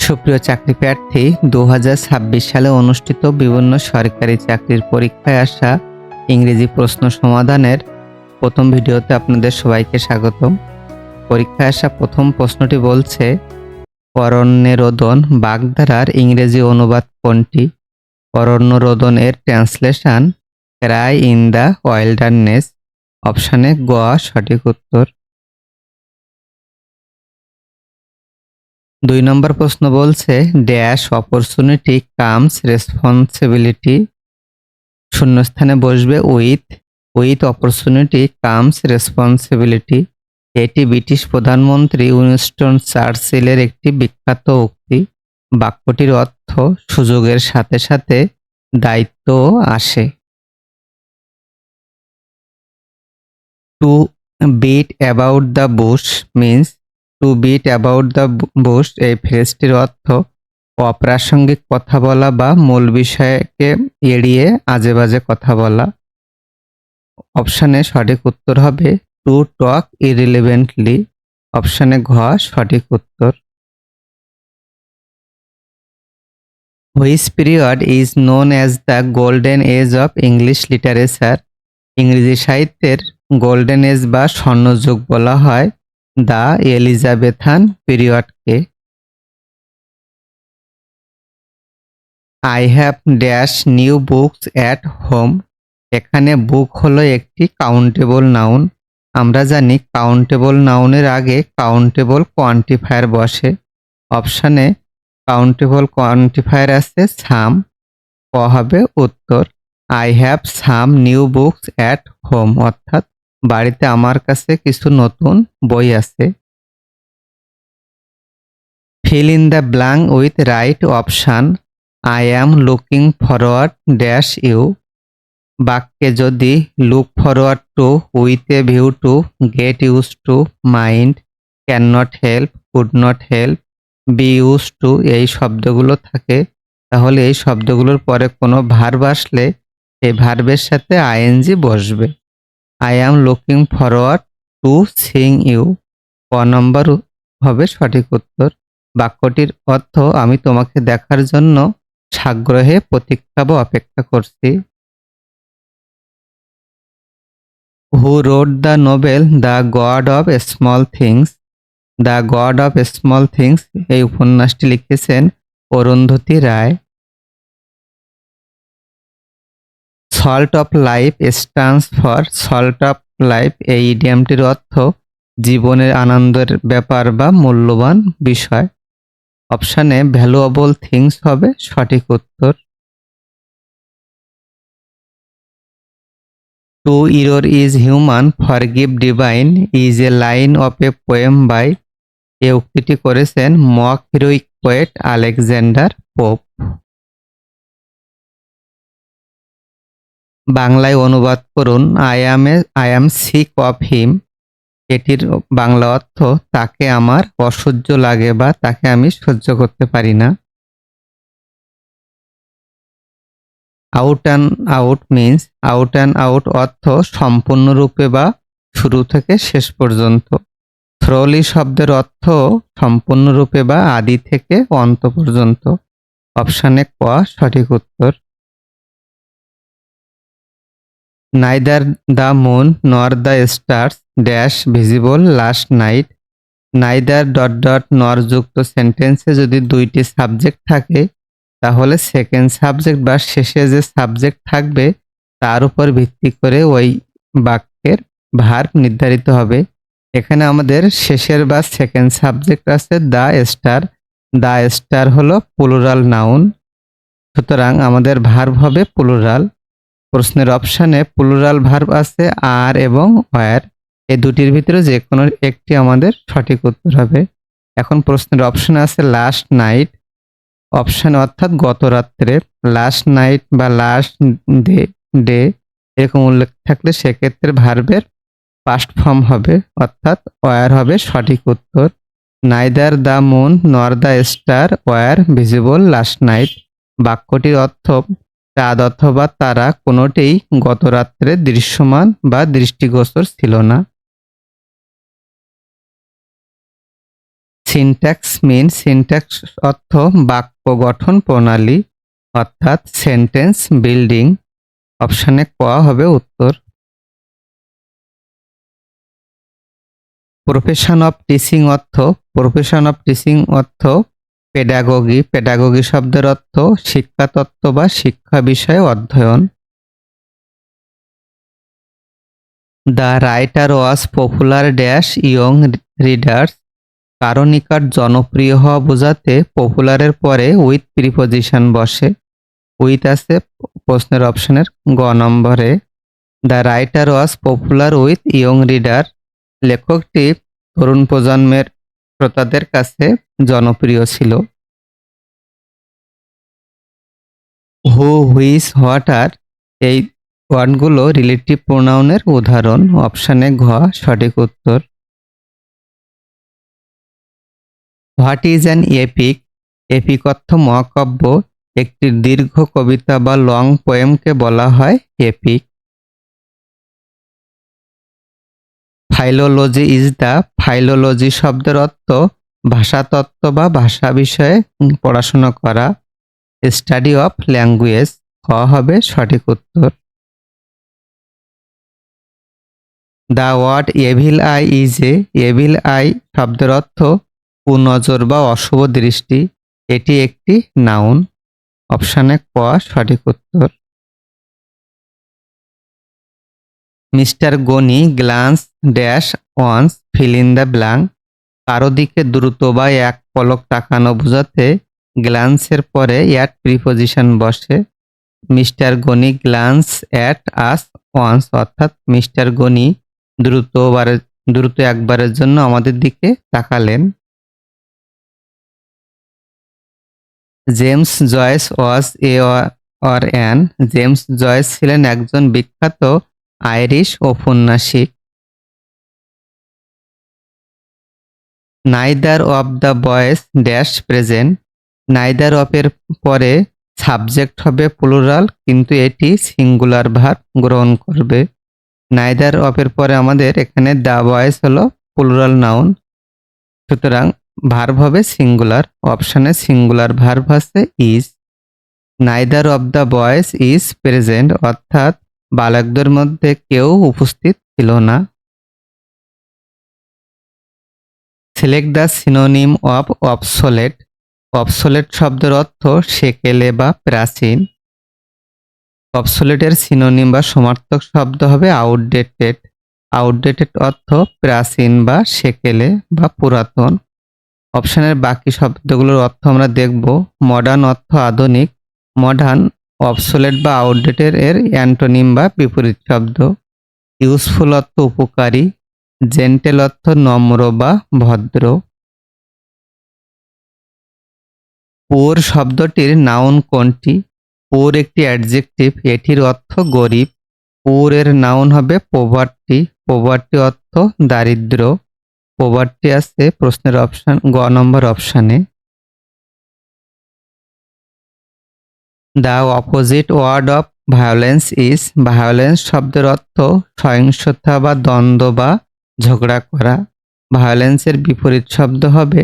সুপ্রিয় চাকরি প্রার্থী, 2026 সালে অনুষ্ঠিত বিভিন্ন সরকারি চাকরির পরীক্ষায় আসা ইংরেজি প্রশ্ন সমাধানের প্রথম ভিডিওতে আপনাদের সবাইকে স্বাগতম। পরীক্ষায় আসা প্রথম প্রশ্নটি বলছে, অরণ্যরোদন বাগধারার ইংরেজি অনুবাদ কোনটি? অরণ্যরোদন এর translation Cry in the wilderness. অপশানে গ সঠিক উত্তর। 2 নম্বর প্রশ্ন বলছে, ড্যাশ অপরচুনিটি কামস রেসপন্সিবিলিটি। শূন্যস্থানে বসবে উইথ অপরচুনিটি কামস রেসপন্সিবিলিটি। এটি ব্রিটিশ প্রধানমন্ত্রী উইনস্টন চার্চিলের একটি বিখ্যাত উক্তি। বাক্যটির অর্থ সুযোগের সাথে সাথে দায়িত্বও আসে। To beat about the bush means to beat about the bush এই ফ্রেজটির অর্থ অপ্রাসঙ্গিক কথা বলা বা মূল বিষয়কে এড়িয়ে আজে বাজে কথা বলা। অপশানে সঠিক উত্তর হবে টু টক ইরিলেভেন্টলি। অপশানে ঘ সঠিক উত্তর। Which period is known as the golden age of English literature. ইংরেজি সাহিত্যের গোল্ডেন এজ বা স্বর্ণযুগ বলা হয় দ্য এলিজাবেথান পিরিয়ডকে। I have dash new books at home. এখানে বুক হলো একটি কাউন্টেবল নাউন। আমরা জানি কাউন্টেবল নাউনের আগে কাউন্টেবল কোয়ান্টিফায়ার বসে। অপশানে কাউন্টেবল কোয়ান্টিফায়ার আছে সাম। ক হবে উত্তর। I have some new books at home, অর্থাৎ বাড়িতে আমার কাছে কিছু নতুন বই আছে। Fill in the blank with right option. I am looking forward dash you. বাক্যে যদি look forward to, with a view to, get used to, mind, can not help, could not help, be used to এই শব্দগুলো থাকে, তাহলে এই শব্দগুলোর পরে কোনো verb আসলে এই ভার্বের সাথে আইএনজি বসবে। I am looking forward to sing you. ক নম্বর হবে সঠিক উত্তর। বাক্যটির অর্থ আমি তোমাকে দেখার জন্য সাগ্রহে প্রতীক্ষা বা অপেক্ষা করছি। Who wrote the novel the god of small things. The god of small things এই উপন্যাসটি লিখেছেন Arundhati Roy. Salt of life stands for salt of life এই ইডিয়ামটির অর্থ জীবনের আনন্দের ব্যাপার বা মূল্যবান বিষয়। অপশানে ভ্যালুয়েবল থিংস হবে সঠিক উত্তর। To err is human forgive divine is a line of a poem by. এই উক্তিটি করেছেন mock heroic poet Alexander Pope. বাংলায় অনুবাদ করুন I am sick of him. এটির বাংলা অর্থ তাকে আমার অসহ্য লাগে বা তাকে আমি সহ্য করতে পারি না। Out and out means out and out অর্থ সম্পূর্ণরূপে বা শুরু থেকে শেষ পর্যন্ত। থ্রোলি শব্দের অর্থ সম্পূর্ণরূপে বা আদি থেকে অন্ত পর্যন্ত। অপশানে ক সঠিক উত্তর। Neither the moon nor the stars dash visible last night. Neither dot dot নর যুক্ত সেন্টেন্সে যদি দুইটি সাবজেক্ট থাকে, তাহলে সেকেন্ড সাবজেক্ট বা শেষে যে সাবজেক্ট থাকবে তার উপর ভিত্তি করে ওই বাক্যের ভার্ব নির্ধারিত হবে। এখানে আমাদের শেষের বা সেকেন্ড সাবজেক্ট আছে দ্য স্টার। দ্য স্টার হলো প্লুরাল নাউন, সুতরাং আমাদের ভার্ব হবে প্লুরাল। প্রশ্নের অপশানে প্লুরাল ভার্ব আছে আর এবং ওয়্যার। এই দুটির ভিতরে যে কোনো একটি আমাদের সঠিক উত্তর হবে। এখন প্রশ্নের অপশানে আছে লাস্ট নাইট। অপশানে অর্থাৎ গত রাত্রে। লাস্ট নাইট বা লাস্ট ডে এরকম উল্লেখ থাকলে সেক্ষেত্রে ভার্বের পাস্ট ফর্ম হবে, অর্থাৎ ওয়্যার হবে সঠিক উত্তর। Neither the moon nor the star were visible last night. বাক্যটির অর্থ চাঁদ অথবা তারা কোনোটিই গত রাত্রে দৃশ্যমান বা দৃষ্টিগোচর ছিল না। সিনট্যাক্স মিন, সিনট্যাক্স অর্থ বাক্য গঠন প্রণালী অর্থাৎ সেন্টেন্স বিল্ডিং। অপশানে ক হবে উত্তর। প্রফেশন অফ টিচিং অর্থ, প্রফেশন অফ টিচিং অর্থ পেডাগোগি, পেডাগোগি শব্দের অর্থ শিক্ষা তত্ত্ব বা শিক্ষা বিষয়ে অধ্যয়ন। The writer was popular dash young readers, কারো নিকট জনপ্রিয় হওয়া বোঝাতে পপুলারের পরে উইথ প্রিপজিশন বসে। উইথ আছে প্রশ্নের অপশনের গ নম্বরে। The writer was popular with young reader, লেখকটি তরুণ প্রজন্মের শ্রোতাদের কাছে জনপ্রিয় ছিল। হু, হুইচ, হোয়াট আর, এই ওয়ার্ডগুলো রিলেটিভ প্রোনাউনের উদাহরণ। অপশানে ঘ সঠিক উত্তর। What is an epic, epic অর্থ মহাকাব্য, একটি দীর্ঘ কবিতা বা লং পোয়েমকে বলা হয় এপিক। ফাইলোলজি ইজ দ্য, ফাইলোলজি শব্দের অর্থ ভাষাতত্ত্ব বা ভাষা বিষয়ে পড়াশোনা করা। স্টাডি অফ ল্যাঙ্গুয়েজ, খ হবে সঠিক উত্তর। The word evil eye is a, evil eye শব্দের অর্থ কুনজর বা অশুভ দৃষ্টি, এটি একটি নাউন। অপশানে ক সঠিক উত্তর। Mister Gani glance dash once fill in the blank, কারো দিকে দ্রুত বা এক পলক তাকানো বোঝাতে গ্ল্যান্সের পরে অ্যাট প্রিপজিশন বসে। Mister Gani glance at us once, অর্থাৎ মিস্টার গনি দ্রুত একবারের জন্য আমাদের দিকে তাকালেন। James Joyce was a or an, James Joyce ছিলেন একজন বিখ্যাত আইরিশ ঔপন্যাসিক। Neither of the boys dash present, neither of এর পরে সাবজেক্ট হবে প্লুরাল কিন্তু এটি সিঙ্গুলার ভার্ব গ্রহণ করবে। নাইদার অফ এর পরে আমাদের এখানে দ্য বয়েজ হলো প্লুরাল নাউন, সুতরাং ভার্ব হবে সিঙ্গুলার। অপশানে সিঙ্গুলার ভার্ব আছে is. Neither of the boys is present, অর্থাৎ বালকদের মধ্যে কেউ উপস্থিত ছিল না। Select the synonym of obsolete, obsolete শব্দের অর্থ সেকেলে বা প্রাচীন। অবসোলেটের সিনোনিম বা সমার্থক শব্দ হবে আউটডেটেড, আউটডেটেড অর্থ প্রাচীন বা সেকেলে বা পুরাতন। অপশানের বাকি শব্দগুলোর অর্থ আমরা দেখব। মডার্ন অর্থ আধুনিক, মডার্ন অবসোলেট বা আউটডেটেড এর অ্যান্টোনিম বা বিপরীত শব্দ। ইউজফুল অর্থ উপকারী, জেন্টেল অর্থ নম্র বা ভদ্র। পুর শব্দটির নাউন কোনটি? পুর একটি অ্যাডজেক্টিভ, এটির অর্থ গরিব। পুর এর নাউন হবে পোভার্টি, পোভার্টি অর্থ দারিদ্র। পোভার্টি আছে প্রশ্নের অপশন গ নম্বর অপশানে। The opposite word of violence is, violence শব্দের অর্থ সহিংসতা বা দ্বন্দ্ব বা ঝগড়া করা। ভায়োলেন্সের বিপরীত শব্দ হবে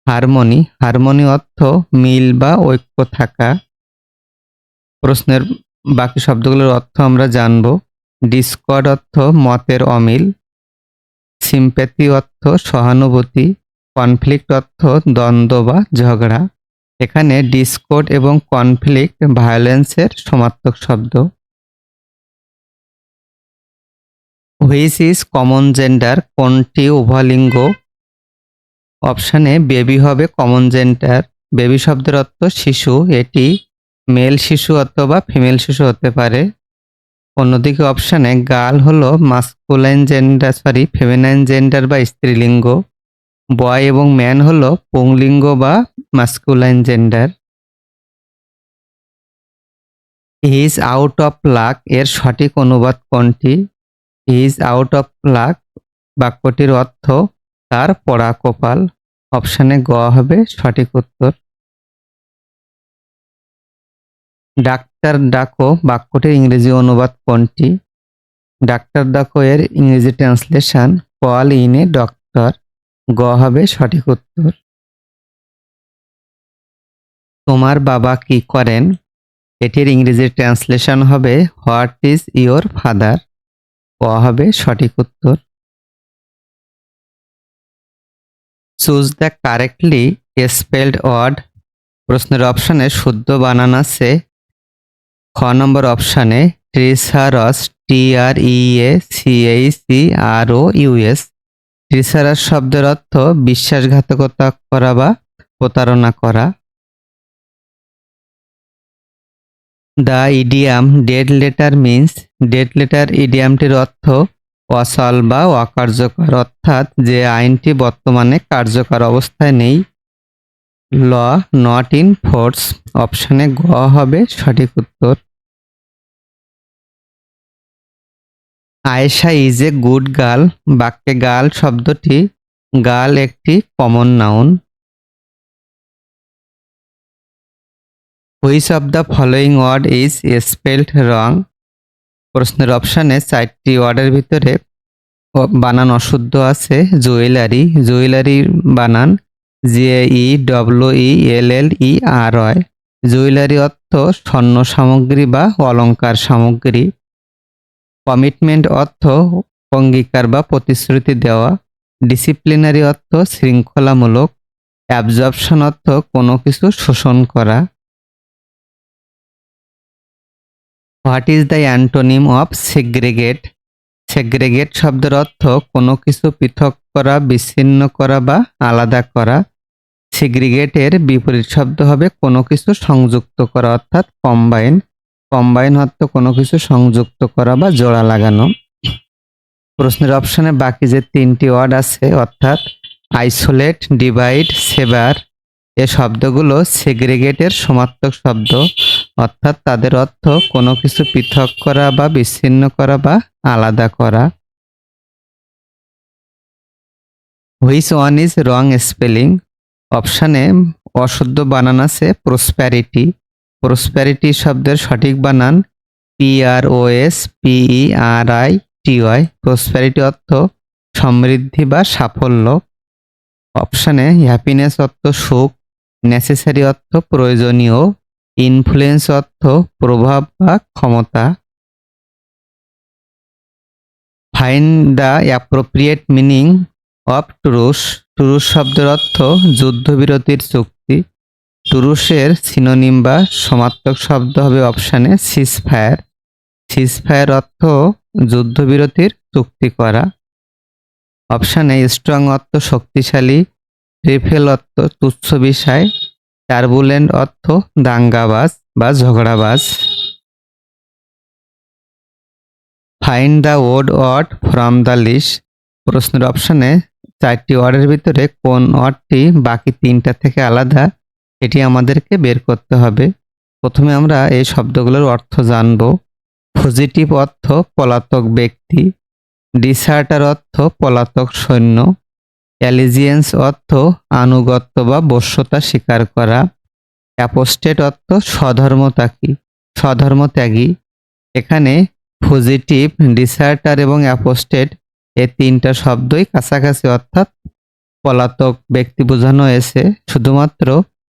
হারমোনি, হারমোনি অর্থ মিল বা ঐক্য থাকা। প্রশ্নের বাকি শব্দগুলোর অর্থ আমরা জানব। ডিসকর্ড অর্থ মতের অমিল, সিম্প্যাথি অর্থ সহানুভূতি, কনফ্লিক্ট অর্থ দ্বন্দ্ব বা ঝগড়া। এখানে ডিসকর্ড এবং কনফ্লিক্ট ভায়োলেন্সের সমার্থক শব্দ। হুইচ ইজ কমন জেন্ডার, কোনটি উভয়লিঙ্গ? অপশানে বেবি হবে কমন জেন্ডার, বেবি শব্দের অর্থ শিশু, এটি মেল শিশু অথবা ফিমেল শিশু হতে পারে। অন্যদিকে অপশানে গার্ল হলো মাস্কুলাইন জেন্ডার, ফেমিনাইন জেন্ডার বা স্ত্রীলিঙ্গ। বয় এবং ম্যান হলো পুংলিঙ্গ বা masculine gender. He is out of luck এর সঠিক অনুবাদ কোনটি? He is out of luck বাক্যটির অর্থ তার পড়া কপাল। অপশানে গ হবে সঠিক উত্তর। ডাক্তার ডাকো বাক্যটির ইংরেজি অনুবাদ কোনটি? ডাক্তার ডাকো এর ইংরেজি translation call in a doctor. গ হবে সঠিক উত্তর। তোমার বাবা কি করেন? এটির ইংরেজি ট্রান্সলেশন হবে হোয়াট ইজ ইয়োর ফাদার? ক হবে সঠিক উত্তর। Choose the correctly spelled word. প্রশ্নের অপশনে শুদ্ধ বানান আছে। খ নম্বর অপশানে ট্রিসারস, TREACHEROUS। ট্রিসারাস শব্দের অর্থ বিশ্বাসঘাতকতা করা বা প্রতারণা করা। The idiom dead letter means. Dead letter ইডিয়ামটির অর্থ অচল বা অকার্যকর, অর্থাৎ যে আইনটি বর্তমানে কার্যকর অবস্থায় নেই। Law not in force. অপশানে গ হবে সঠিক উত্তর। Ayesha is a good girl. বাক্যে গার্ল শব্দটি গার্ল একটি common noun. Which of the following word is spelled wrong? প্রশ্নের অপশানে 4টি ওয়ার্ডের ভিতরে বানান অশুদ্ধ আছে। জুয়েলারি, জুয়েলারির বানান JEWELLERY। জুয়েলারি অর্থ স্বর্ণ সামগ্রী বা অলংকার সামগ্রী। কমিটমেন্ট অর্থ অঙ্গীকার বা প্রতিশ্রুতি দেওয়া। ডিসিপ্লিনারি অর্থ শৃঙ্খলামূলক। অ্যাবজর্পশন অর্থ কোনো কিছু শোষণ করা। What is the antonym of segregate? Segregate শব্দের অর্থ কোনো কিছু পৃথক করা, বিচ্ছিন্ন করা বা আলাদা করা। সেগ্রিগেটের বিপরীত শব্দ হবে কোনো কিছু সংযুক্ত করা, অর্থাৎ কম্বাইন। কম্বাইন অর্থ কোনো কিছু সংযুক্ত করা বা জোড়া লাগানো। প্রশ্নের অপশনে বাকি যে 3টি ওয়ার্ড আছে, অর্থাৎ আইসোলেট, ডিভাইড, সেভার, এ শব্দগুলো সেগ্রিগেটের সমার্থক শব্দ, অর্থাৎ তাদের অর্থ কোনো কিছু পৃথক করা বা বিচ্ছিন্ন করা বা আলাদা করা। Which one is wrong spelling? অপশানে অশুদ্ধ বানান আছে প্রসপ্যারিটি। প্রসপ্যারিটি শব্দের সঠিক বানান PROSPERITY। প্রসপ্যারিটি অর্থ সমৃদ্ধি বা সাফল্য। অপশানে হ্যাপিনেস অর্থ সুখ, নেসেসারি অর্থ প্রয়োজনীয়, ইনফ্লুয়েন্স অর্থ প্রভাব বা ক্ষমতা। Find the appropriate meaning of truce. Truce শব্দের অর্থ যুদ্ধবিরতির চুক্তি। টুরুসের সিনোনিম বা সমার্থক শব্দ হবে অপশানে সিজফায়ার। সিজফায়ার অর্থ যুদ্ধবিরতির চুক্তি করা। অপশানে স্ট্রং অর্থ শক্তিশালী, রিফেল অর্থ তুচ্ছ বিষয়, টার্বুলেন্ট অর্থ দাঙ্গাবাজ বা ঝগড়াবাজ। Find the word from the list. প্রশ্নের অপশানে 4টি ওয়ার্ডের ভিতরে কোন ওয়ার্ডটি বাকি 3টা থেকে আলাদা, এটি আমাদেরকে বের করতে হবে। প্রথমে আমরা এই শব্দগুলোর অর্থ জানব। পজিটিভ অর্থ পলাতক ব্যক্তি। ডিসার্টার অর্থ পলাতক সৈন্য। অ্যালিজিয়েন্স অর্থ আনুগত্য বা বশ্যতা স্বীকার করা। অ্যাপোস্টেট অর্থ স্বধর্মত্যাগী। এখানে ফুজিটিভ, ডিসার্টার এবং অ্যাপোস্টেট এই 3টা শব্দই কাছাকাছি, অর্থাৎ পলাতক ব্যক্তি বোঝানো হয়েছে। শুধুমাত্র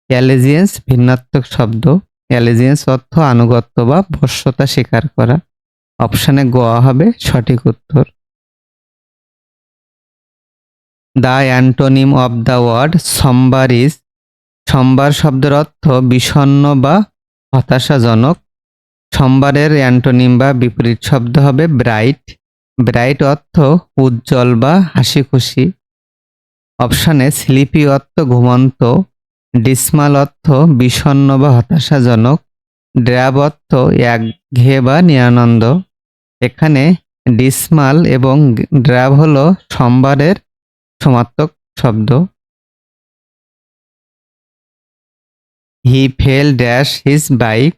অ্যালিজিয়েন্স ভিন্নাত্মক শব্দ। অ্যালিজিয়েন্স অর্থ আনুগত্য বা বশ্যতা স্বীকার করা। অপশানে গ হবে সঠিক উত্তর। The antonym of the word sombre is. Sombre শব্দের অর্থ বিষণ্ণ বা হতাশাজনক। সম্বারের অ্যান্টোনিম বা বিপরীত শব্দ হবে ব্রাইট। ব্রাইট অর্থ উজ্জ্বল বা হাসি খুশি। অপশানে স্লিপি অর্থ ঘুমন্ত। ডিসমাল অর্থ বিষণ্ণ বা হতাশাজনক। ড্র্যাব অর্থ একঘেয়ে বা নিরানন্দ। এখানে ডিসমাল এবং ড্র্যাব হলো সম্বারের সমার্থক শব্দ। হি ফেল ড্যাশ হিজ বাইক।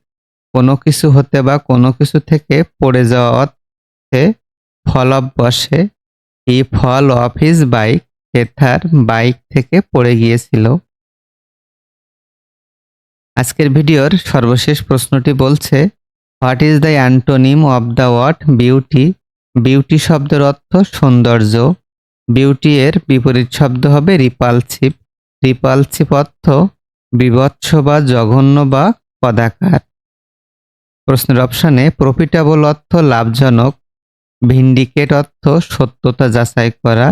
কোনো কিছু হতে বা কোনো কিছু থেকে পড়ে যাওয়া অর্থে ফল অফ বসে। হি ফল অফ হিজ বাইক। সে তার বাইক থেকে পড়ে গিয়েছিল। আজকের ভিডিওর সর্বশেষ প্রশ্নটি বলছে, what is the antonym of the word beauty? Beauty শব্দের অর্থ সৌন্দর্য। বিউটি এর বিপরীত শব্দ হবে রিপালসিভ। রিপালসিভ অর্থ বিভৎস বা জঘন্য বা কদাকার। প্রশ্নের অপশানে প্রফিটেবল অর্থ লাভজনক, ভিন্ডিকেট অর্থ সত্যতা যাচাই করা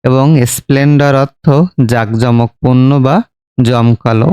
এবং স্প্লেন্ডার অর্থ জাঁকজমকপূর্ণ বা জমকালো।